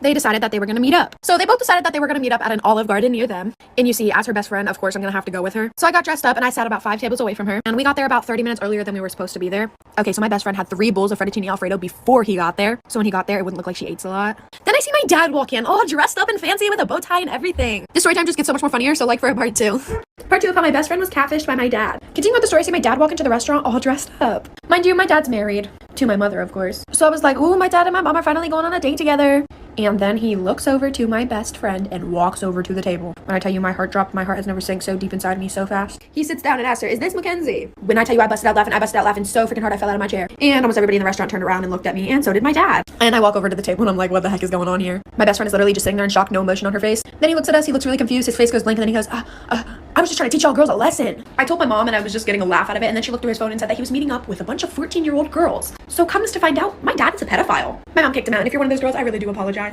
they decided that they were going to meet up. So they both decided that they were going to meet up at an Olive Garden near them. And you see, as her best friend, of course, I'm going to have to go with her. So I got dressed up and I sat about 5 tables away from her. And we got there about 30 minutes earlier than we were supposed to be there. Okay, so my best friend had 3 bowls of fettuccine alfredo before he got there. So when he got there, it wouldn't look like she ate a lot. Then I see my dad walk in, all dressed up and fancy with a bow tie and everything. This story time just gets so much more funnier, so like for a part 2. Part 2 of how my best friend was catfished by my dad. Continuing with the story, I see my dad walk into the restaurant all dressed up. Mind you, my dad's married to my mother, of course. So I was like, ooh, my dad and my mom are finally going on a date together. And then he looks over to my best friend and walks over to the table. When I tell you my heart dropped, my heart has never sank so deep inside me so fast. He sits down and asks her, is this Mackenzie? When I tell you I busted out laughing so freaking hard I fell out of my chair. And almost everybody in the restaurant turned around and looked at me, and so did my dad. And I walk over to the table and I'm like, what the heck is going on here? My best friend is literally just sitting there in shock, no emotion on her face. Then he looks at us, he looks really confused, his face goes blank, and then he goes, I was just trying to teach y'all girls a lesson. I told my mom and I was just getting a laugh out of it, and then she looked through his phone and said that he was meeting up with a bunch of 14-year-old girls. So comes to find out, my dad is a pedophile. My mom kicked him out, and if you're one of those girls, I really do apologize.